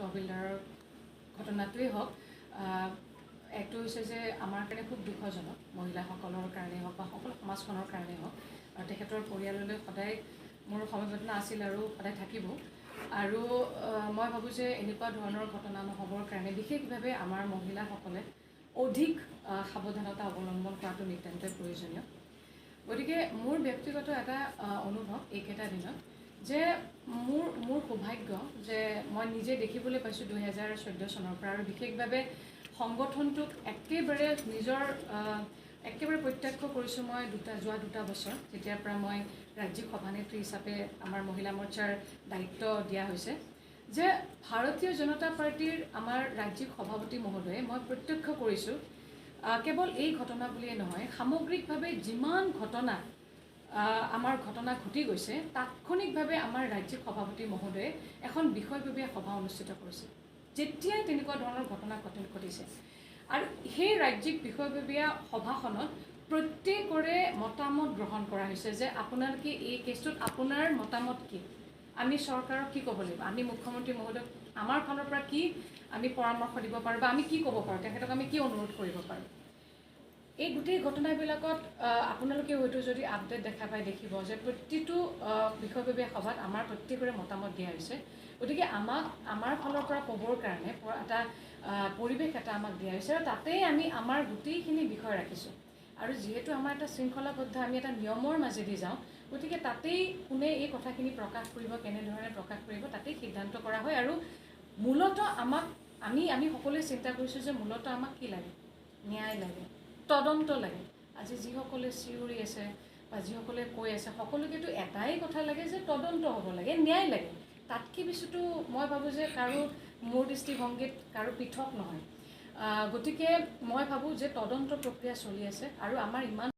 তহবিলদাৰৰ ঘটনাটোৱেই হওক, একটো হৈছে যে আমাৰ কাৰণে খুব দুখজনক, মহিলাসকলৰ কাৰণেই হওক বা সকলো সমাজখনৰ কাৰণেই হওক, আৰু তেখেতৰ পৰিয়াললৈ সদায় মোৰ সমবেদনা আছিল আৰু সদায় থাকিব। আৰু মই ভাবোঁ যে এনেকুৱা ধৰণৰ ঘটনা নহ'বৰ কাৰণে বিশেষভাৱে আমাৰ মহিলাসকলে অধিক সাৱধানতা অৱলম্বন কৰাটো নিতান্তই প্ৰয়োজনীয়। গতিকে মোৰ ব্যক্তিগত এটা অনুভৱ এইকেইটা দিনত যে মোৰ সৌভাগ্য যে মই নিজে দেখিবলৈ পাইছোঁ 2014 চনৰ পৰা, আৰু বিশেষভাৱে সংগঠনটোক একেবাৰে নিজৰ একেবাৰে প্ৰত্যক্ষ কৰিছোঁ মই যোৱা দুটা বছৰ, যেতিয়াৰ পৰা মই ৰাজ্যিক সভানেত্ৰী হিচাপে আমাৰ মহিলা মৰ্চাৰ দায়িত্ব দিয়া হৈছে, যে ভাৰতীয় জনতা পাৰ্টীৰ আমাৰ ৰাজ্যিক সভাপতি মহোদয়ে মই প্ৰত্যক্ষ কৰিছোঁ কেৱল এই ঘটনা বুলিয়ে নহয়, সামগ্ৰিকভাৱে যিমান ঘটনা আমাৰ ঘটনা ঘটি গৈছে তাৎক্ষণিকভাৱে আমাৰ ৰাজ্যিক সভাপতি মহোদয়ে এখন বিষয়ববীয়া সভা অনুষ্ঠিত কৰিছে যেতিয়াই তেনেকুৱা ধৰণৰ ঘটনা ঘটিছে। আৰু সেই ৰাজ্যিক বিষয়ববীয়া সভাখনত প্ৰত্যেকৰে মতামত গ্ৰহণ কৰা হৈছে যে আপোনালোকে এই কেছটোত আপোনাৰ মতামত কি, আমি চৰকাৰক কি ক'ব লাগিব, আমি মুখ্যমন্ত্ৰী মহোদয়ক আমাৰ ফালৰ পৰা কি আমি পৰামৰ্শ দিব পাৰোঁ বা আমি কি ক'ব পাৰোঁ, তেখেতক আমি কি অনুৰোধ কৰিব পাৰোঁ। এই গোটেই ঘটনাবিলাকত আপোনালোকে হয়তো যদি আপডেট দেখা পায় দেখিব যে প্ৰতিটো বিষয়ববীয়া সভাত আমাৰ প্ৰত্যেকৰে মতামত দিয়া হৈছে। গতিকে আমাৰ ফালৰ পৰা ক'বৰ কাৰণে এটা পৰিৱেশ এটা আমাক দিয়া হৈছে, আৰু তাতেই আমি আমাৰ গোটেইখিনি বিষয় ৰাখিছোঁ। আৰু যিহেতু আমাৰ এটা শৃংখলাবদ্ধ আমি এটা নিয়মৰ মাজেদি যাওঁ, গতিকে তাতেই কোনে এই কথাখিনি প্ৰকাশ কৰিব, কেনেধৰণে প্ৰকাশ কৰিব, তাতেই সিদ্ধান্ত কৰা হয়। আৰু মূলতঃ আমাক আমি সকলোৱে চিন্তা কৰিছোঁ যে মূলতঃ আমাক কি লাগে, ন্যায় লাগে, তদন্ত লাগে। আজি যিসকলে চিঞৰি আছে বা যিসকলে কৈ আছে সকলোকেতো এটাই কথা লাগে যে তদন্ত হ'ব লাগে, ন্যায় লাগে। তাতকৈ বেছিতো মই ভাবোঁ যে কাৰো মোৰ দৃষ্টিভংগীত কাৰো পৃথক নহয়। গতিকে মই ভাবোঁ যে তদন্ত প্ৰক্ৰিয়া চলি আছে, আৰু আমাৰ ইমান